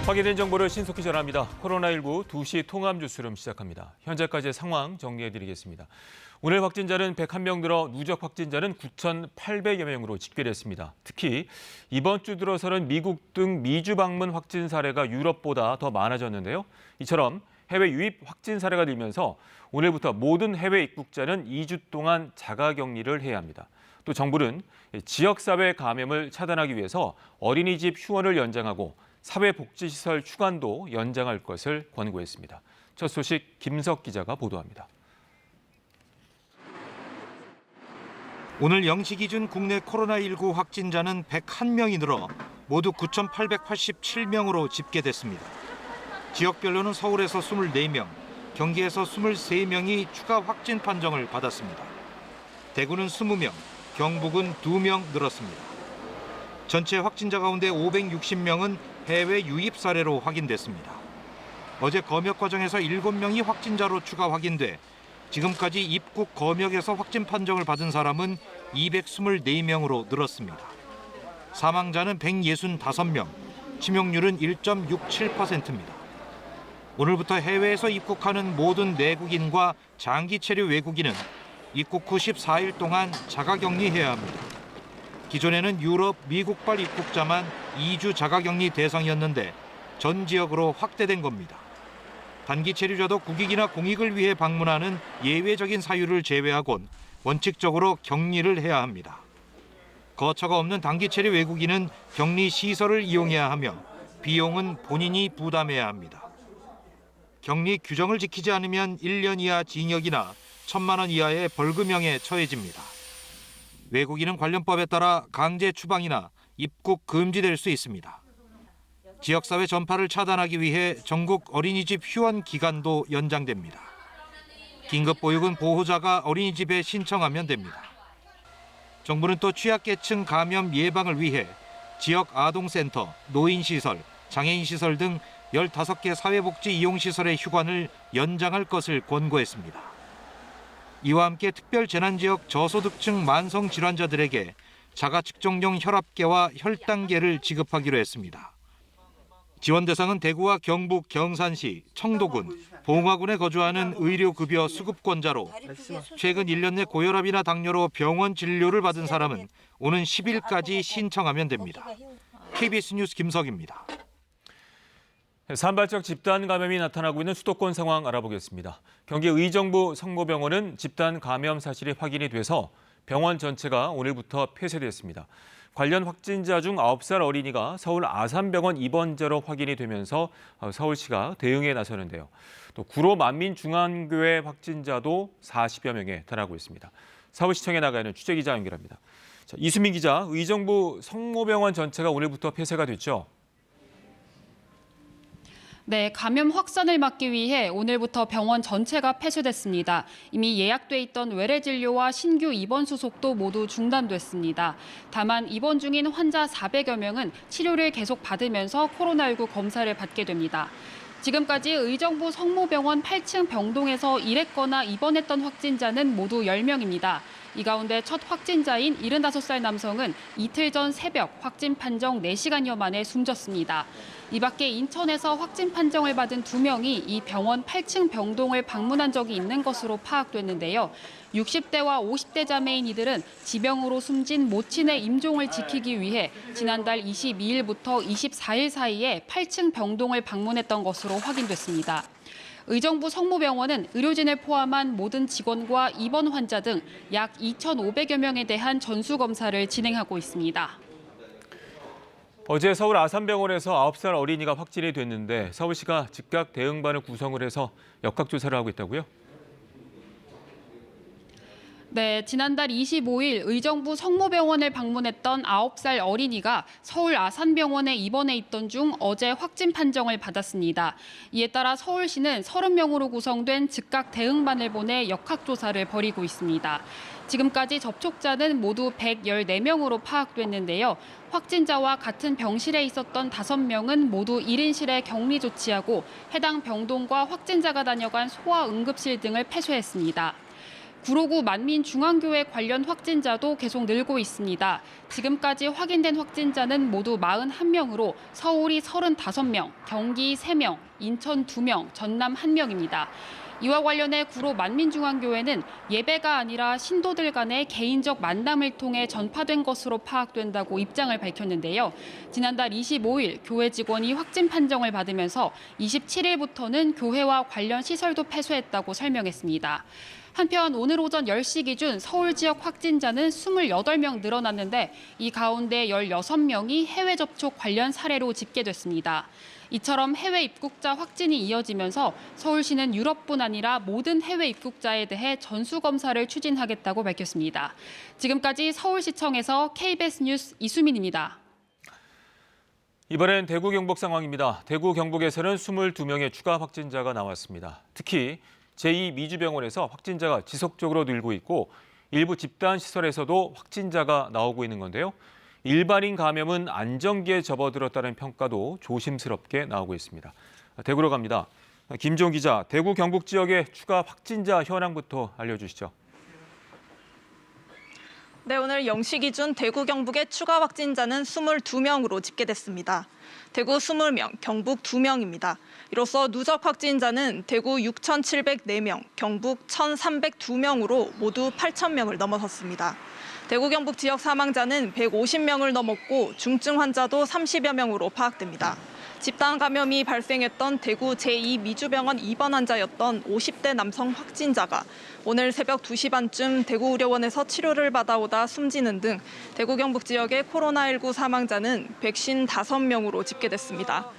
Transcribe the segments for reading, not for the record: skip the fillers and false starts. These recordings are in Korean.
확인된 정보를 신속히 전합니다. 코로나19 2시 통합 뉴스룸 시작합니다. 현재까지의 상황 정리해드리겠습니다. 오늘 확진자는 101명 늘어 누적 확진자는 9,800여 명으로 집계됐습니다. 특히 이번 주 들어서는 미국 등 미주 방문 확진 사례가 유럽보다 더 많아졌는데요. 이처럼 해외 유입 확진 사례가 늘면서 오늘부터 모든 해외 입국자는 2주 동안 자가격리를 해야 합니다. 또 정부는 지역사회 감염을 차단하기 위해서 어린이집 휴원을 연장하고 사회복지시설 휴관도 연장할 것을 권고했습니다. 첫 소식 김석 기자가 보도합니다. 오늘 0시 기준 국내 코로나19 확진자는 101명이 늘어 모두 9,887명으로 집계됐습니다. 지역별로는 서울에서 24명, 경기에서 23명이 추가 확진 판정을 받았습니다. 대구는 20명, 경북은 2명 늘었습니다. 전체 확진자 가운데 560명은 해외 유입 사례로 확인됐습니다. 어제 검역 과정에서 7명이 확진자로 추가 확인돼 지금까지 입국 검역에서 확진 판정을 받은 사람은 224명으로 늘었습니다. 사망자는 165명, 치명률은 1.67%입니다. 오늘부터 해외에서 입국하는 모든 내국인과 장기 체류 외국인은 입국 후 14일 동안 자가격리해야 합니다. 기존에는 유럽, 미국발 입국자만 2주 자가격리 대상이었는데 전 지역으로 확대된 겁니다. 단기 체류자도 국익이나 공익을 위해 방문하는 예외적인 사유를 제외하곤 원칙적으로 격리를 해야 합니다. 거처가 없는 단기 체류 외국인은 격리 시설을 이용해야 하며 비용은 본인이 부담해야 합니다. 격리 규정을 지키지 않으면 1년 이하 징역이나 1,000만 원 이하의 벌금형에 처해집니다. 외국인은 관련법에 따라 강제 추방이나 입국 금지될 수 있습니다. 지역사회 전파를 차단하기 위해 전국 어린이집 휴원 기간도 연장됩니다. 긴급보육은 보호자가 어린이집에 신청하면 됩니다. 정부는 또 취약계층 감염 예방을 위해 지역 아동센터, 노인시설, 장애인시설 등 15개 사회복지 이용시설의 휴관을 연장할 것을 권고했습니다. 이와 함께 특별재난지역 저소득층 만성질환자들에게 자가측정용 혈압계와 혈당계를 지급하기로 했습니다. 지원 대상은 대구와 경북 경산시, 청도군, 봉화군에 거주하는 의료급여 수급권자로 최근 1년 내 고혈압이나 당뇨로 병원 진료를 받은 사람은 오는 10일까지 신청하면 됩니다. KBS 뉴스 김석입니다. 산발적 집단 감염이 나타나고 있는 수도권 상황 알아보겠습니다. 경기 의정부 성모병원은 집단 감염 사실이 확인이 돼서 병원 전체가 오늘부터 폐쇄됐습니다. 관련 확진자 중 9살 어린이가 서울 아산병원 입원자로 확인이 되면서 서울시가 대응에 나서는데요. 또 구로 만민중앙교회 확진자도 40여 명에 달하고 있습니다. 서울시청에 나가 있는 취재기자 연결합니다. 자, 이수민 기자, 의정부 성모병원 전체가 오늘부터 폐쇄가 됐죠? 네, 감염 확산을 막기 위해 오늘부터 병원 전체가 폐쇄됐습니다. 이미 예약돼 있던 외래 진료와 신규 입원 수속도 모두 중단됐습니다. 다만 입원 중인 환자 400여 명은 치료를 계속 받으면서 코로나19 검사를 받게 됩니다. 지금까지 의정부 성모병원 8층 병동에서 일했거나 입원했던 확진자는 모두 10명입니다. 이 가운데 첫 확진자인 75살 남성은 이틀 전 새벽 확진 판정 4시간여 만에 숨졌습니다. 이 밖에 인천에서 확진 판정을 받은 2명이 이 병원 8층 병동을 방문한 적이 있는 것으로 파악됐는데요. 60대와 50대 자매인 이들은 지병으로 숨진 모친의 임종을 지키기 위해 지난달 22일부터 24일 사이에 8층 병동을 방문했던 것으로 확인됐습니다. 의정부 성모병원은 의료진을 포함한 모든 직원과 입원 환자 등 약 2,500여 명에 대한 전수검사를 진행하고 있습니다. 어제 서울 아산병원에서 9살 어린이가 확진이 됐는데 서울시가 즉각 대응반을 구성을 해서 역학조사를 하고 있다고요? 네, 지난달 25일 의정부 성모병원을 방문했던 9살 어린이가 서울 아산병원에 입원해 있던 중 어제 확진 판정을 받았습니다. 이에 따라 서울시는 30명으로 구성된 즉각 대응반을 보내 역학조사를 벌이고 있습니다. 지금까지 접촉자는 모두 114명으로 파악됐는데요. 확진자와 같은 병실에 있었던 5명은 모두 1인실에 격리 조치하고 해당 병동과 확진자가 다녀간 소아응급실 등을 폐쇄했습니다. 구로구 만민중앙교회 관련 확진자도 계속 늘고 있습니다. 지금까지 확인된 확진자는 모두 41명으로 서울이 35명, 경기 3명, 인천 2명, 전남 1명입니다. 이와 관련해 구로 만민중앙교회는 예배가 아니라 신도들 간의 개인적 만남을 통해 전파된 것으로 파악된다고 입장을 밝혔는데요. 지난달 25일 교회 직원이 확진 판정을 받으면서 27일부터는 교회와 관련 시설도 폐쇄했다고 설명했습니다. 한편 오늘 오전 10시 기준 서울 지역 확진자는 28명 늘어났는데 이 가운데 16명이 해외 접촉 관련 사례로 집계됐습니다. 이처럼 해외 입국자 확진이 이어지면서 서울시는 유럽뿐 아니라 모든 해외 입국자에 대해 전수검사를 추진하겠다고 밝혔습니다. 지금까지 서울시청에서 KBS 뉴스 이수민입니다. 이번엔 대구 경북 상황입니다. 대구 경북에서는 22명의 추가 확진자가 나왔습니다. 특히 제2미주병원에서 확진자가 지속적으로 늘고 있고 일부 집단시설에서도 확진자가 나오고 있는 건데요. 일반인 감염은 안정기에 접어들었다는 평가도 조심스럽게 나오고 있습니다. 대구로 갑니다. 김종 기자, 대구 경북 지역의 추가 확진자 현황부터 알려주시죠. 네, 오늘 0시 기준 대구 경북의 추가 확진자는 22명으로 집계됐습니다. 대구 20명, 경북 2명입니다. 이로써 누적 확진자는 대구 6,704명, 경북 1,302명으로 모두 8,000명을 넘어섰습니다. 대구 경북 지역 사망자는 150명을 넘었고 중증 환자도 30여 명으로 파악됩니다. 집단 감염이 발생했던 대구 제2미주병원 입원 환자였던 50대 남성 확진자가 오늘 새벽 2시 반쯤 대구의료원에서 치료를 받아오다 숨지는 등 대구 경북 지역의 코로나19 사망자는 155명으로 집계됐습니다.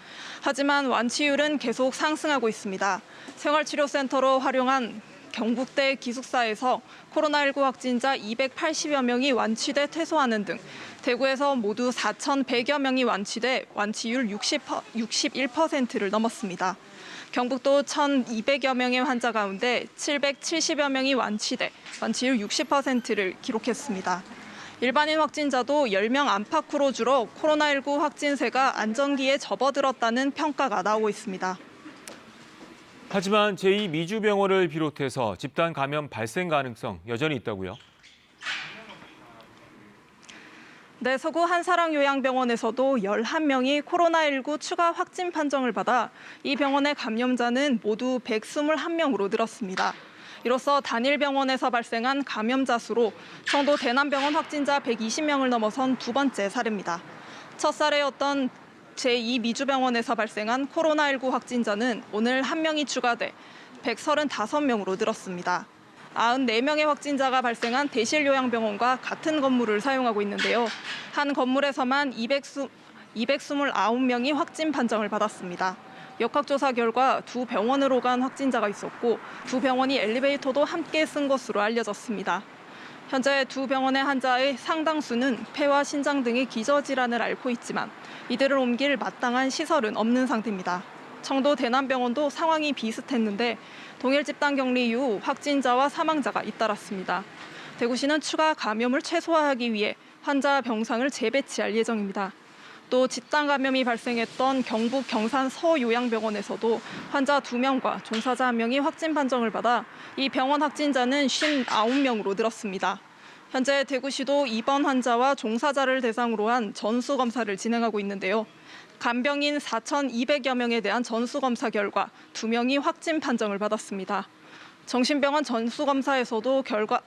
하지만 완치율은 계속 상승하고 있습니다. 생활치료센터로 활용한 경북대 기숙사에서 코로나19 확진자 280여 명이 완치돼 퇴소하는 등 대구에서 모두 4,100여 명이 완치돼 완치율 61%를 넘었습니다. 경북도 1,200여 명의 환자 가운데 770여 명이 완치돼 완치율 60%를 기록했습니다. 일반인 확진자도 10명 안팎으로 줄어 코로나19 확진세가 안정기에 접어들었다는 평가가 나오고 있습니다. 하지만 제2미주병원을 비롯해서 집단 감염 발생 가능성 여전히 있다고요? 네, 서구 한사랑요양병원에서도 11명이 코로나19 추가 확진 판정을 받아 이 병원의 감염자는 모두 121명으로 늘었습니다. 이로써 단일 병원에서 발생한 감염자 수로 청도 대남병원 확진자 120명을 넘어선 두 번째 사례입니다. 첫 사례였던 제2미주병원에서 발생한 코로나19 확진자는 오늘 1명이 추가돼 135명으로 늘었습니다. 94명의 확진자가 발생한 대실요양병원과 같은 건물을 사용하고 있는데요. 한 건물에서만 229명이 확진 판정을 받았습니다. 역학조사 결과 두 병원으로 간 확진자가 있었고 두 병원이 엘리베이터도 함께 쓴 것으로 알려졌습니다. 현재 두 병원의 환자의 상당수는 폐와 신장 등의 기저질환을 앓고 있지만 이들을 옮길 마땅한 시설은 없는 상태입니다. 청도 대남병원도 상황이 비슷했는데 동일 집단 격리 이후 확진자와 사망자가 잇따랐습니다. 대구시는 추가 감염을 최소화하기 위해 환자 병상을 재배치할 예정입니다. 또 집단 감염이 발생했던 경북 경산 서요양병원에서도 환자 2명과 종사자 1명이 확진 판정을 받아 이 병원 확진자는 59명으로 늘었습니다. 현재 대구시도 입원 환자와 종사자를 대상으로 한 전수검사를 진행하고 있는데요. 간병인 4,200여 명에 대한 전수검사 결과 2명이 확진 판정을 받았습니다. 정신병원 전수검사에서도 결과가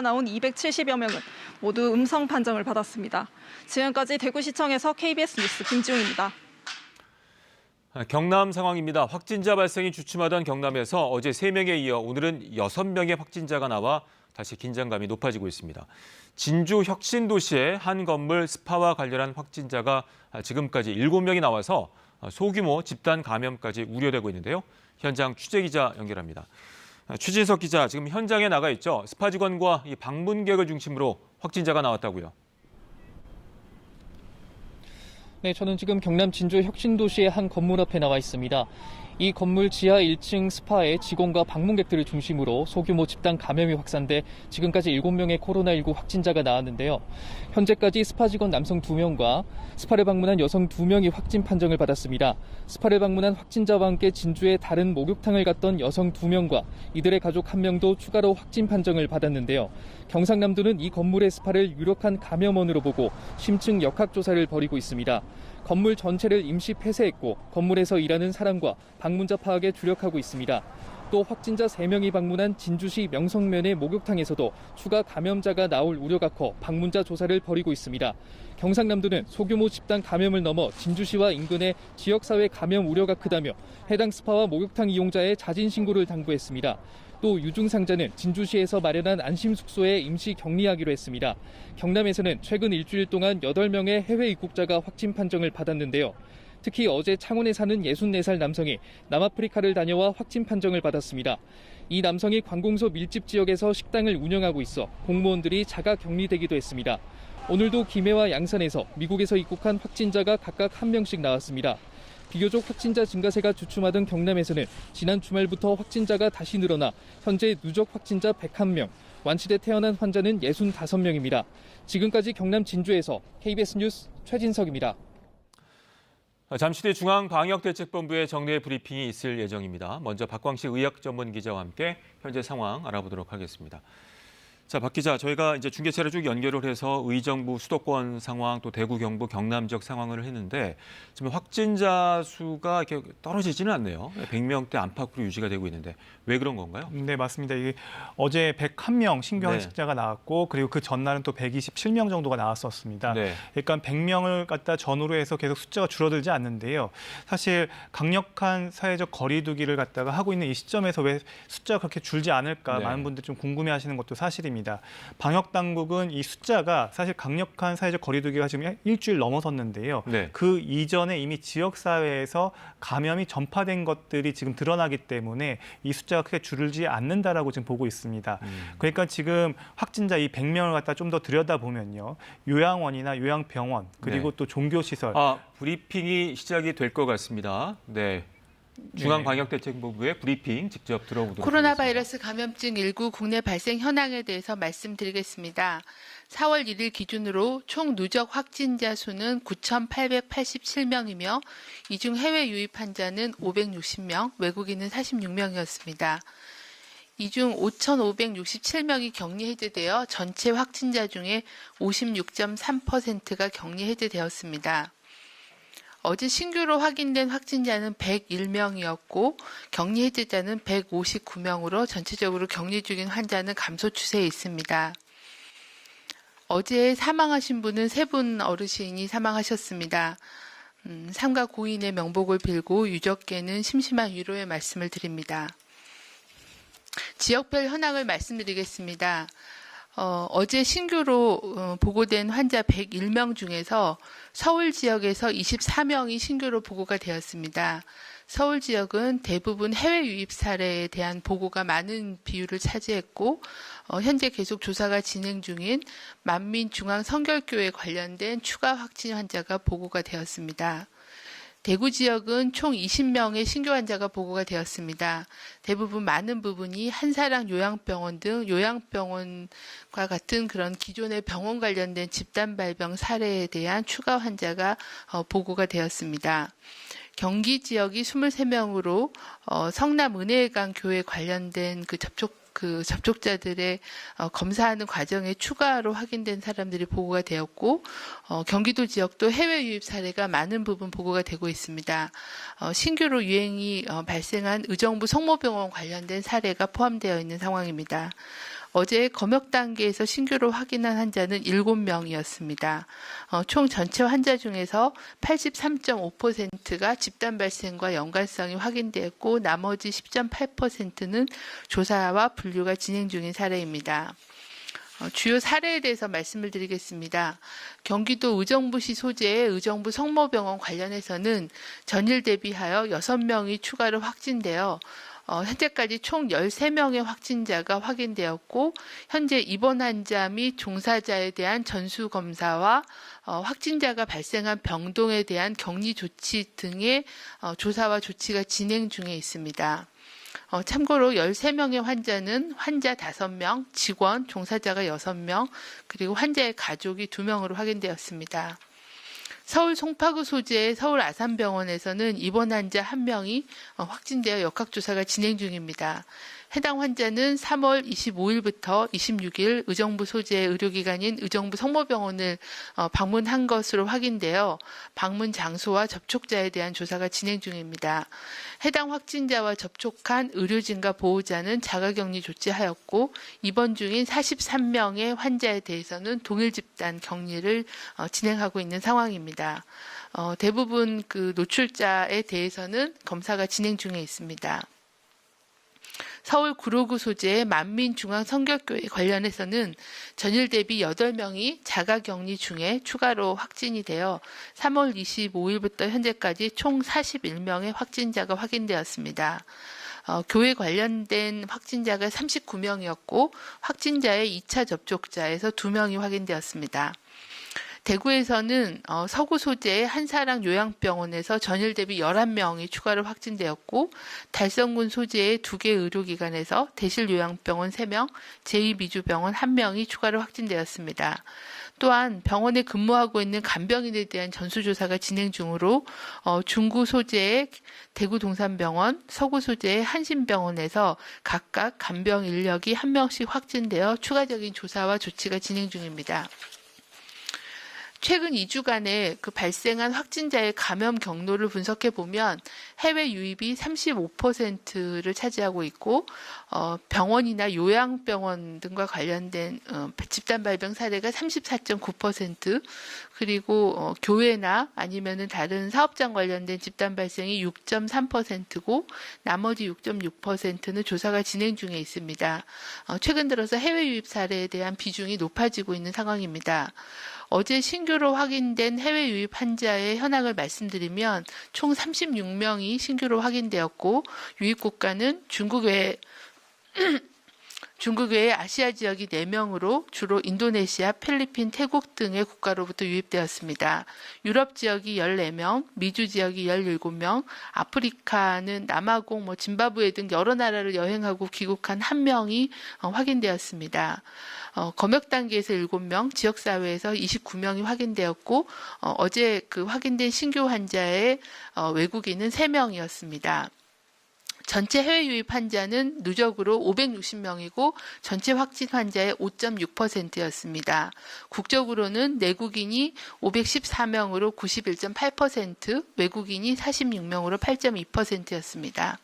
나온 270여 명은 모두 음성 판정을 받았습니다. 지금까지 대구시청에서 KBS 뉴스 김지웅입니다. 경남 상황입니다. 확진자 발생이 주춤하던 경남에서 어제 3명에 이어 오늘은 6명의 확진자가 나와 다시 긴장감이 높아지고 있습니다. 진주 혁신도시의 한 건물 스파와 관련한 확진자가 지금까지 7명이 나와서 소규모 집단 감염까지 우려되고 있는데요. 현장 취재기자 연결합니다. 추진석 기자, 지금 현장에 나가 있죠. 스파 직원과 이 방문객을 중심으로 확진자가 나왔다고요. 네, 저는 지금 경남 진주 혁신도시의 한 건물 앞에 나와 있습니다. 이 건물 지하 1층 스파에 직원과 방문객들을 중심으로 소규모 집단 감염이 확산돼 지금까지 7명의 코로나19 확진자가 나왔는데요. 현재까지 스파 직원 남성 2명과 스파를 방문한 여성 2명이 확진 판정을 받았습니다. 스파를 방문한 확진자와 함께 진주에 다른 목욕탕을 갔던 여성 2명과 이들의 가족 1명도 추가로 확진 판정을 받았는데요. 경상남도는 이 건물의 스파를 유력한 감염원으로 보고 심층 역학조사를 벌이고 있습니다. 건물 전체를 임시 폐쇄했고 건물에서 일하는 사람과 방문자 파악에 주력하고 있습니다. 또 확진자 3명이 방문한 진주시 명성면의 목욕탕에서도 추가 감염자가 나올 우려가 커 방문자 조사를 벌이고 있습니다. 경상남도는 소규모 집단 감염을 넘어 진주시와 인근의 지역사회 감염 우려가 크다며 해당 스파와 목욕탕 이용자의 자진 신고를 당부했습니다. 또 유증상자는 진주시에서 마련한 안심숙소에 임시 격리하기로 했습니다. 경남에서는 최근 일주일 동안 8명의 해외 입국자가 확진 판정을 받았는데요. 특히 어제 창원에 사는 64살 남성이 남아프리카를 다녀와 확진 판정을 받았습니다. 이 남성이 관공서 밀집 지역에서 식당을 운영하고 있어 공무원들이 자가 격리되기도 했습니다. 오늘도 김해와 양산에서 미국에서 입국한 확진자가 각각 1명씩 나왔습니다. 비교적 확진자 증가세가 주춤하던 경남에서는 지난 주말부터 확진자가 다시 늘어나 현재 누적 확진자 101명, 완치돼 태어난 환자는 65명입니다. 지금까지 경남 진주에서 KBS 뉴스 최진석입니다. 잠시 뒤 중앙방역대책본부의 정례 브리핑이 있을 예정입니다. 먼저 박광식 의학전문기자와 함께 현재 상황 알아보도록 하겠습니다. 자, 박 기자, 저희가 이제 중계체를 쭉 연결을 해서 의정부 수도권 상황, 또 대구, 경북, 경남 지역 상황을 했는데 지금 확진자 수가 이렇게 떨어지지는 않네요. 100명대 안팎으로 유지가 되고 있는데 왜 그런 건가요? 네, 맞습니다. 이게 어제 101명 신규 확진자가 나왔고 그리고 그 전날은 또 127명 정도가 나왔었습니다. 네. 그러니까 100명을 갖다 전후로 해서 계속 숫자가 줄어들지 않는데요. 사실 강력한 사회적 거리두기를 갖다가 하고 있는 이 시점에서 왜 숫자가 그렇게 줄지 않을까 네. 많은 분들이 좀 궁금해하시는 것도 사실입니다. 방역 당국은 이 숫자가 사실 강력한 사회적 거리두기가 지금 일주일 넘어섰는데요. 네. 그 이전에 이미 지역 사회에서 감염이 전파된 것들이 지금 드러나기 때문에 이 숫자가 크게 줄지 않는다라고 지금 보고 있습니다. 그러니까 지금 확진자 이 100명을 갖다 좀 더 들여다보면요. 요양원이나 요양병원 그리고 네. 또 종교시설. 브리핑이 시작이 될 것 같습니다. 네. 중앙방역대책본부의 브리핑 직접 들어보도록 코로나 하겠습니다. 바이러스 감염증 19 국내 발생 현황에 대해서 말씀드리겠습니다. 4월 1일 기준으로 총 누적 확진자 수는 9,887명이며 이 중 해외 유입 환자는 560명, 외국인은 46명이었습니다. 이 중 5,567명이 격리 해제되어 전체 확진자 중에 56.3%가 격리 해제되었습니다. 어제 신규로 확인된 확진자는 101명이었고 격리 해제자는 159명으로 전체적으로 격리 중인 환자는 감소 추세에 있습니다. 어제 사망하신 분은 3분 어르신이 사망하셨습니다. 삼가 고인의 명복을 빌고 유족께는 심심한 위로의 말씀을 드립니다. 지역별 현황을 말씀드리겠습니다. 어제 신규로 보고된 환자 101명 중에서 서울 지역에서 24명이 신규로 보고가 되었습니다. 서울 지역은 대부분 해외 유입 사례에 대한 보고가 많은 비율을 차지했고 현재 계속 조사가 진행 중인 만민중앙성결교회 관련된 추가 확진 환자가 보고가 되었습니다. 대구 지역은 총 20명의 신규 환자가 보고가 되었습니다. 대부분 많은 부분이 한사랑 요양병원 등 요양병원과 같은 그런 기존의 병원 관련된 집단 발병 사례에 대한 추가 환자가 보고가 되었습니다. 경기 지역이 23명으로 성남 은혜강 교회 관련된 접촉자들의 검사하는 과정에 추가로 확인된 사람들이 보고가 되었고 경기도 지역도 해외 유입 사례가 많은 부분 보고가 되고 있습니다. 신규로 유행이 발생한 의정부 성모병원 관련된 사례가 포함되어 있는 상황입니다. 어제 검역 단계에서 신규로 확인한 환자는 7명이었습니다. 총 전체 환자 중에서 83.5%가 집단 발생과 연관성이 확인되었고 나머지 10.8%는 조사와 분류가 진행 중인 사례입니다. 주요 사례에 대해서 말씀을 드리겠습니다. 경기도 의정부시 소재의 의정부 성모병원 관련해서는 전일 대비하여 6명이 추가로 확진되어 현재까지 총 13명의 확진자가 확인되었고 현재 입원 환자 및 종사자에 대한 전수검사와 확진자가 발생한 병동에 대한 격리 조치 등의 조사와 조치가 진행 중에 있습니다. 참고로 13명의 환자는 환자 5명, 직원, 종사자가 6명, 그리고 환자의 가족이 2명으로 확인되었습니다. 서울 송파구 소재의 서울 아산병원에서는 입원 환자 1명이 확진되어 역학조사가 진행 중입니다. 해당 환자는 3월 25일부터 26일 의정부 소재의 의료기관인 의정부 성모병원을 방문한 것으로 확인되어 방문 장소와 접촉자에 대한 조사가 진행 중입니다. 해당 확진자와 접촉한 의료진과 보호자는 자가격리 조치하였고 입원 중인 43명의 환자에 대해서는 동일 집단 격리를 진행하고 있는 상황입니다. 대부분 그 노출자에 대해서는 검사가 진행 중에 있습니다. 서울 구로구 소재의 만민중앙성결교회 관련해서는 전일 대비 8명이 자가격리 중에 추가로 확진이 되어 3월 25일부터 현재까지 총 41명의 확진자가 확인되었습니다. 교회 관련된 확진자가 39명이었고 확진자의 2차 접촉자에서 2명이 확인되었습니다. 대구에서는 서구 소재의 한사랑 요양병원에서 전일 대비 11명이 추가로 확진되었고 달성군 소재의 2개 의료기관에서 대실요양병원 3명, 제2미주병원 1명이 추가로 확진되었습니다. 또한 병원에 근무하고 있는 간병인에 대한 전수조사가 진행 중으로 중구 소재의 대구 동산병원, 서구 소재의 한신병원에서 각각 간병 인력이 1명씩 확진되어 추가적인 조사와 조치가 진행 중입니다. 최근 2주간에 그 발생한 확진자의 감염 경로를 분석해 보면 해외 유입이 35%를 차지하고 있고 병원이나 요양병원 등과 관련된 집단 발병 사례가 34.9%, 그리고 교회나 아니면은 다른 사업장 관련된 집단 발생이 6.3%고 나머지 6.6%는 조사가 진행 중에 있습니다. 최근 들어서 해외 유입 사례에 대한 비중이 높아지고 있는 상황입니다. 어제 신규로 확인된 해외 유입 환자의 현황을 말씀드리면 총 36명이 신규로 확인되었고 유입 국가는 중국 외에 아시아 지역이 4명으로 주로 인도네시아, 필리핀, 태국 등의 국가로부터 유입되었습니다. 유럽 지역이 14명, 미주 지역이 17명, 아프리카는 남아공, 짐바브웨 등 여러 나라를 여행하고 귀국한 1명이 확인되었습니다. 검역 단계에서 7명, 지역사회에서 29명이 확인되었고 어제 그 확인된 신규 환자의 외국인은 3명이었습니다. 전체 해외 유입 환자는 누적으로 560명이고 전체 확진 환자의 5.6%였습니다. 국적으로는 내국인이 514명으로 91.8%, 외국인이 46명으로 8.2%였습니다.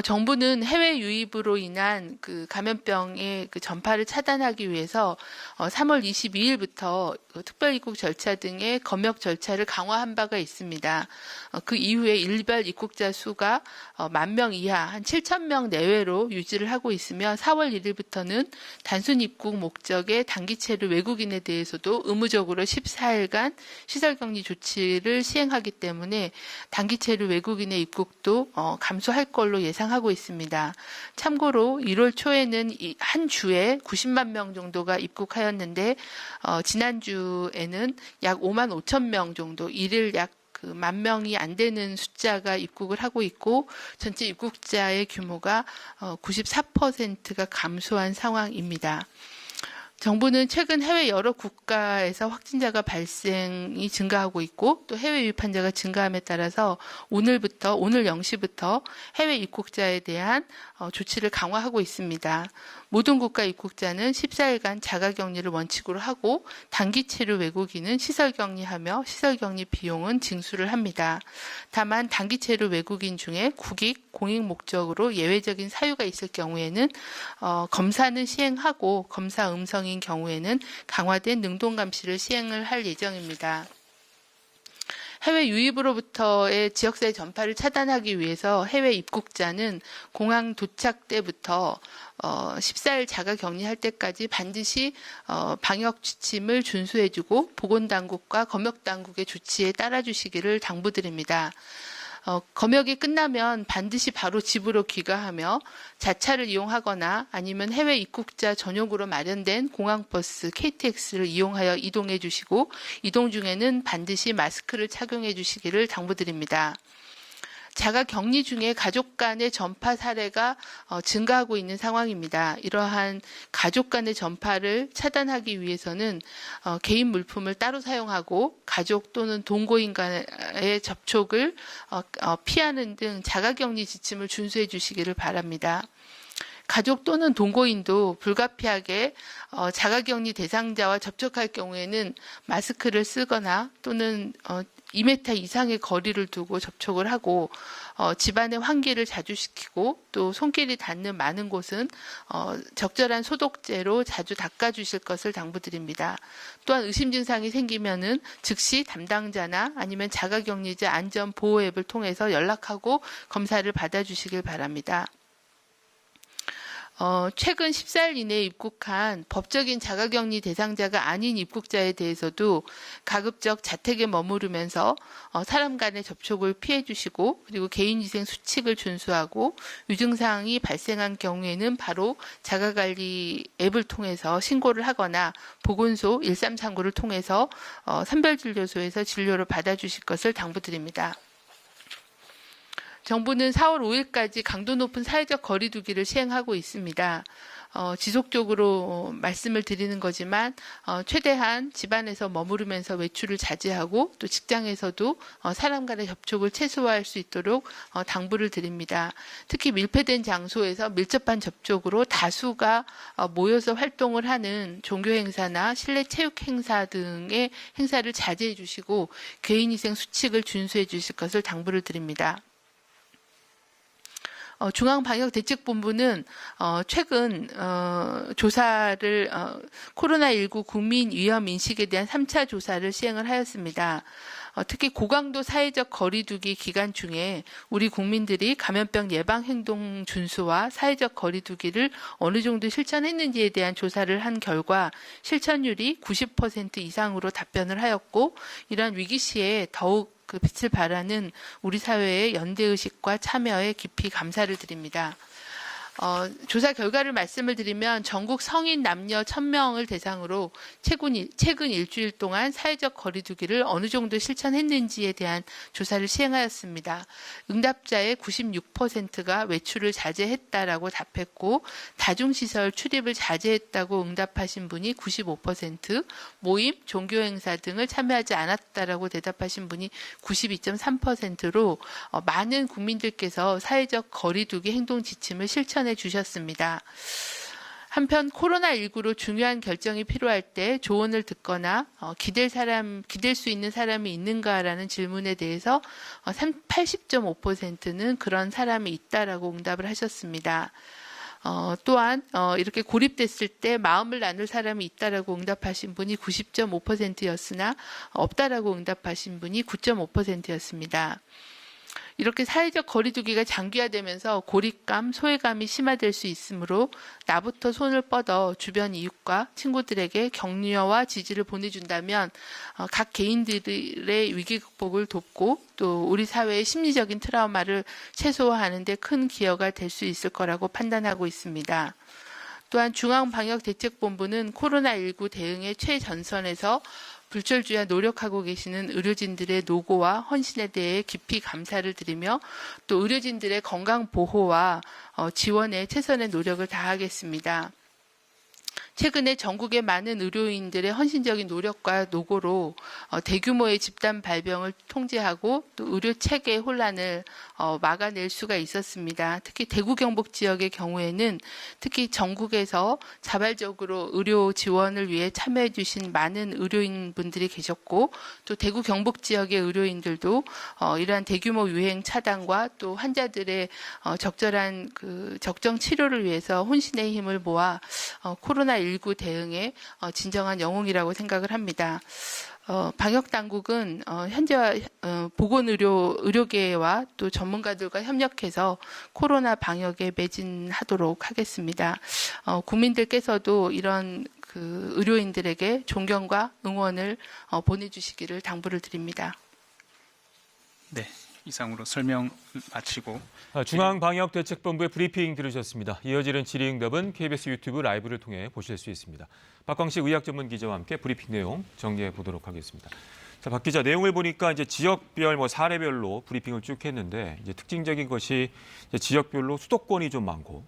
정부는 해외 유입으로 인한 그 감염병의 그 전파를 차단하기 위해서 3월 22일부터 특별 입국 절차 등의 검역 절차를 강화한 바가 있습니다. 그 이후에 일별 입국자 수가 10,000명 이하, 한 7,000명 내외로 유지를 하고 있으며 4월 1일부터는 단순 입국 목적의 단기체류 외국인에 대해서도 의무적으로 14일간 시설격리 조치를 시행하기 때문에 단기체류 외국인의 입국도 감소할 걸로 예상하고 있습니다. 참고로 1월 초에는 한 주에 90만 명 정도가 입국하였는데 지난주에는 약 5만 5천 명 정도, 일일 약 10,000명이 안 되는 숫자가 입국을 하고 있고 전체 입국자의 규모가 94%가 감소한 상황입니다. 정부는 최근 해외 여러 국가에서 확진자가 발생이 증가하고 있고 또 해외 유입 환자가 증가함에 따라서 오늘 0시부터 해외 입국자에 대한 조치를 강화하고 있습니다. 모든 국가 입국자는 14일간 자가격리를 원칙으로 하고 단기체류 외국인은 시설격리하며 시설격리 비용은 징수를 합니다. 다만 단기체류 외국인 중에 국익, 공익 목적으로 예외적인 사유가 있을 경우에는 검사는 시행하고 검사 음성인 경우에는 강화된 능동감시를 시행을 할 예정입니다. 해외 유입으로부터의 지역사회 전파를 차단하기 위해서 해외 입국자는 공항 도착 때부터 14일 자가 격리할 때까지 반드시 방역 지침을 준수해주고 보건당국과 검역당국의 조치에 따라주시기를 당부드립니다. 검역이 끝나면 반드시 바로 집으로 귀가하며 자차를 이용하거나 아니면 해외 입국자 전용으로 마련된 공항버스 KTX를 이용하여 이동해 주시고 이동 중에는 반드시 마스크를 착용해 주시기를 당부드립니다. 자가 격리 중에 가족 간의 전파 사례가 증가하고 있는 상황입니다. 이러한 가족 간의 전파를 차단하기 위해서는 개인 물품을 따로 사용하고 가족 또는 동거인 간의 접촉을 피하는 등 자가 격리 지침을 준수해 주시기를 바랍니다. 가족 또는 동거인도 불가피하게 자가격리 대상자와 접촉할 경우에는 마스크를 쓰거나 또는 2m 이상의 거리를 두고 접촉을 하고 집안의 환기를 자주 시키고 또 손길이 닿는 많은 곳은 적절한 소독제로 자주 닦아주실 것을 당부드립니다. 또한 의심 증상이 생기면은 즉시 담당자나 아니면 자가격리자 안전보호 앱을 통해서 연락하고 검사를 받아주시길 바랍니다. 최근 14일 이내에 입국한 법적인 자가격리 대상자가 아닌 입국자에 대해서도 가급적 자택에 머무르면서 사람 간의 접촉을 피해 주시고 그리고 개인위생 수칙을 준수하고 유증상이 발생한 경우에는 바로 자가관리 앱을 통해서 신고를 하거나 보건소 1339를 통해서 선별진료소에서 진료를 받아주실 것을 당부드립니다. 정부는 4월 5일까지 강도 높은 사회적 거리 두기를 시행하고 있습니다. 지속적으로 말씀을 드리는 거지만 최대한 집안에서 머무르면서 외출을 자제하고 또 직장에서도 사람 간의 접촉을 최소화할 수 있도록 당부를 드립니다. 특히 밀폐된 장소에서 밀접한 접촉으로 다수가 모여서 활동을 하는 종교 행사나 실내 체육 행사 등의 행사를 자제해 주시고 개인위생 수칙을 준수해 주실 것을 당부를 드립니다. 중앙방역대책본부는 최근 조사를 코로나19 국민 위험 인식에 대한 3차 조사를 시행을 하였습니다. 특히 고강도 사회적 거리두기 기간 중에 우리 국민들이 감염병 예방 행동 준수와 사회적 거리두기를 어느 정도 실천했는지에 대한 조사를 한 결과 실천율이 90% 이상으로 답변을 하였고 이러한 위기 시에 더욱 빛을 발하는 우리 사회의 연대의식과 참여에 깊이 감사를 드립니다. 조사 결과를 말씀을 드리면 전국 성인 남녀 1000명을 대상으로 최근 일주일 동안 사회적 거리두기를 어느 정도 실천했는지에 대한 조사를 시행하였습니다. 응답자의 96%가 외출을 자제했다라고 답했고 다중시설 출입을 자제했다고 응답하신 분이 95%, 모임, 종교행사 등을 참여하지 않았다라고 대답하신 분이 92.3%로 많은 국민들께서 사회적 거리두기 행동 지침을 실천해 주셨습니다. 한편 코로나19로 중요한 결정이 필요할 때 조언을 듣거나 기댈 수 있는 사람이 있는가라는 질문에 대해서 80.5%는 그런 사람이 있다라고 응답을 하셨습니다. 또한 이렇게 고립됐을 때 마음을 나눌 사람이 있다라고 응답하신 분이 90.5%였으나 없다라고 응답하신 분이 9.5%였습니다. 이렇게 사회적 거리두기가 장기화되면서 고립감, 소외감이 심화될 수 있으므로 나부터 손을 뻗어 주변 이웃과 친구들에게 격려와 지지를 보내준다면 각 개인들의 위기 극복을 돕고 또 우리 사회의 심리적인 트라우마를 최소화하는 데 큰 기여가 될 수 있을 거라고 판단하고 있습니다. 또한 중앙방역대책본부는 코로나19 대응의 최전선에서 불철주야 노력하고 계시는 의료진들의 노고와 헌신에 대해 깊이 감사를 드리며 또 의료진들의 건강 보호와 지원에 최선의 노력을 다하겠습니다. 최근에 전국의 많은 의료인들의 헌신적인 노력과 노고로 대규모의 집단 발병을 통제하고 또 의료 체계의 혼란을 막아낼 수가 있었습니다. 특히 대구 경북 지역의 경우에는 특히 전국에서 자발적으로 의료 지원을 위해 참여해 주신 많은 의료인분들이 계셨고 또 대구 경북 지역의 의료인들도 이러한 대규모 유행 차단과 또 환자들의 적절한 적정 치료를 위해서 혼신의 힘을 모아 코로나19 대응에 진정한 영웅이라고 생각을 합니다. 방역당국은 현재와 보건의료계와 또 전문가들과 협력해서 코로나 방역에 매진하도록 하겠습니다. 국민들께서도 이런 의료인들에게 존경과 응원을 보내주시기를 당부를 드립니다. 네, 이상으로 설명 마치고 중앙방역대책본부의 브리핑 들으셨습니다. 이어지는 질의응답은 KBS 유튜브 라이브를 통해 보실 수 있습니다. 박광식 의학전문기자와 함께 브리핑 내용 정리해 보도록 하겠습니다. 자, 박 기자, 내용을 보니까 이제 지역별, 사례별로 브리핑을 쭉 했는데 이제 특징적인 것이 이제 지역별로 수도권이 좀 많고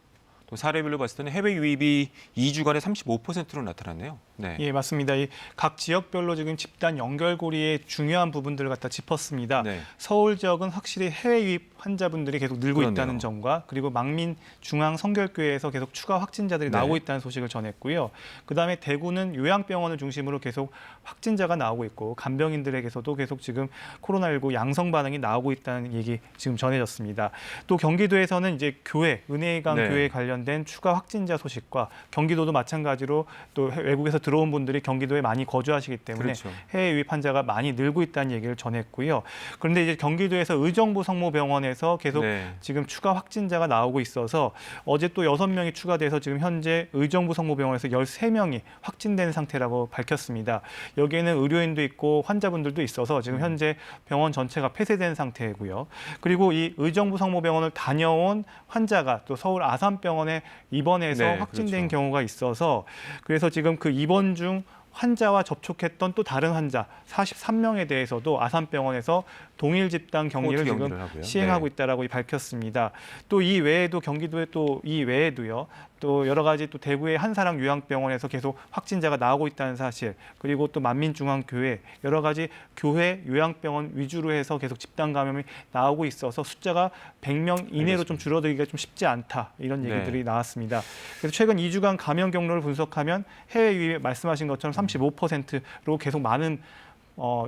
또 사례별로 봤을 때는 해외 유입이 2주간에 35%로 나타났네요. 네. 예, 맞습니다. 이 각 지역별로 지금 집단 연결고리의 중요한 부분들을 갖다 짚었습니다. 네. 서울 지역은 확실히 해외 유입 환자분들이 계속 늘고 그렇네요. 있다는 점과 그리고 망민 중앙성결교회에서 계속 추가 확진자들이 네. 나오고 있다는 소식을 전했고요. 그다음에 대구는 요양병원을 중심으로 계속 확진자가 나오고 있고 간병인들에게서도 계속 지금 코로나19 양성 반응이 나오고 있다는 얘기 지금 전해졌습니다. 또 경기도에서는 이제 교회, 은혜강 네. 교회 관련된 추가 확진자 소식과 경기도도 마찬가지로 또 외국에서 들어온 분들이 경기도에 많이 거주하시기 때문에 그렇죠. 해외 유입 환자가 많이 늘고 있다는 얘기를 전했고요. 그런데 이제 경기도에서 의정부 성모병원에서 계속 네. 지금 추가 확진자가 나오고 있어서 어제 또 6명이 추가돼서 지금 현재 의정부 성모병원에서 13명이 확진된 상태라고 밝혔습니다. 여기에는 의료인도 있고 환자분들도 있어서 지금 현재 병원 전체가 폐쇄된 상태고요. 그리고 이 의정부 성모병원을 다녀온 환자가 또 서울 아산병원에 입원해서 네, 확진된 그렇죠. 경우가 있어서 그래서 지금 그 입원 중 환자와 접촉했던 또 다른 환자 43명에 대해서도 아산병원에서 동일 집단 격리를 호흡 지금 격리를 하고요. 시행하고 네. 있다라고 밝혔습니다. 또 이 외에도 경기도에 또 이 외에도요. 또 여러 가지 또 대구의 한사랑 요양병원에서 계속 확진자가 나오고 있다는 사실, 그리고 또 만민중앙교회 여러 가지 교회 요양병원 위주로 해서 계속 집단 감염이 나오고 있어서 숫자가 100명 이내로 좀 줄어들기가 좀 쉽지 않다 이런 얘기들이 네. 나왔습니다. 그래서 최근 2주간 감염 경로를 분석하면 해외 유입 말씀하신 것처럼 35%로 계속 많은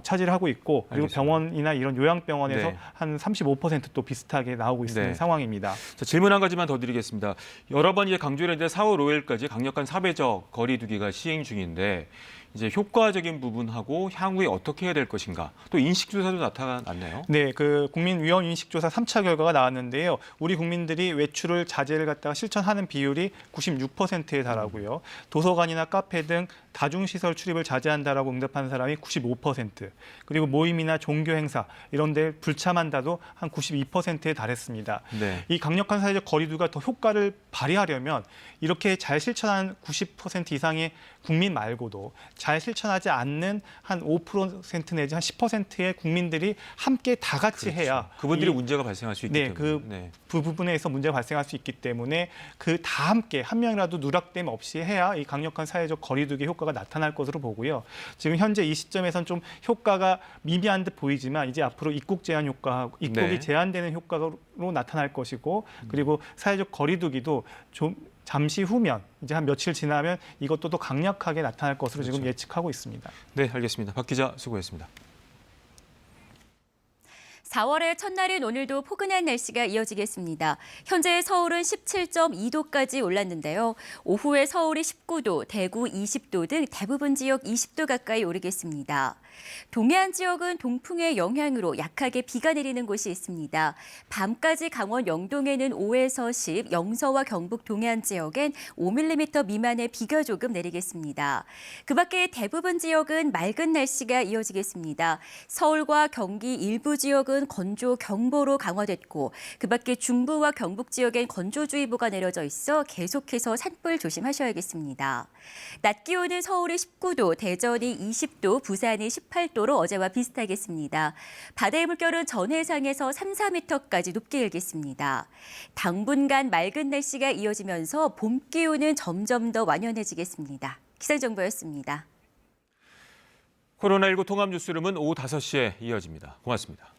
차지를 하고 있고 그리고 알겠습니다. 병원이나 이런 요양병원에서 네. 한 35%또 비슷하게 나오고 있는 네. 상황입니다. 자, 질문 한 가지만 더 드리겠습니다. 여러 번 이제 강조를 했는데 4월 5일까지 강력한 사회적 거리 두기가 시행 중인데 이제 효과적인 부분하고 향후에 어떻게 해야 될 것인가. 또 인식조사도 나타났나요? 네, 그 국민위험 인식조사 3차 결과가 나왔는데요. 우리 국민들이 외출을 자제를 갖다가 실천하는 비율이 96%에 달하고요. 도서관이나 카페 등 다중시설 출입을 자제한다라고 응답한 사람이 95%, 그리고 모임이나 종교 행사 이런 데 불참한다도 한 92%에 달했습니다. 네. 이 강력한 사회적 거리두기가 더 효과를 발휘하려면 이렇게 잘 실천한 90% 이상의 국민 말고도 잘 실천하지 않는 한 5% 내지 한 10%의 국민들이 함께 다 같이 그렇죠. 해야 그분들이 이 문제가 발생할 수 있기 네, 때문에. 그 부분에서 문제가 발생할 수 있기 때문에 그 다 함께 한 명이라도 누락됨 없이 해야 이 강력한 사회적 거리두기 효과가 나타날 것으로 보고요. 지금 현재 이 시점에선 좀 효과가 미미한 듯 보이지만 이제 앞으로 입국 제한 효과, 입국이 네. 제한되는 효과로 나타날 것이고 그리고 사회적 거리두기도 좀 잠시 후면 이제 한 며칠 지나면 이것도 더 강력하게 나타날 것으로 지금 그렇죠. 예측하고 있습니다. 네, 알겠습니다. 박 기자 수고했습니다. 4월의 첫날인 오늘도 포근한 날씨가 이어지겠습니다. 현재 서울은 17.2도까지 올랐는데요. 오후에 서울이 19도, 대구 20도 등 대부분 지역 20도 가까이 오르겠습니다. 동해안 지역은 동풍의 영향으로 약하게 비가 내리는 곳이 있습니다. 밤까지 강원 영동에는 5에서 10, 영서와 경북 동해안 지역엔 5mm 미만의 비가 조금 내리겠습니다. 그 밖에 대부분 지역은 맑은 날씨가 이어지겠습니다. 서울과 경기 일부 지역은 건조 경보로 강화됐고 그 밖에 중부와 경북 지역엔 건조주의보가 내려져 있어 계속해서 산불 조심하셔야겠습니다. 낮 기온은 서울이 19도, 대전이 20도, 부산이 18도로 어제와 비슷하겠습니다. 바다의 물결은 전해상에서 3, 4m까지 높게 일겠습니다. 당분간 맑은 날씨가 이어지면서 봄 기온은 점점 더 완연해지겠습니다. 기상정보였습니다. 코로나19 통합 뉴스룸은 오후 5시에 이어집니다. 고맙습니다.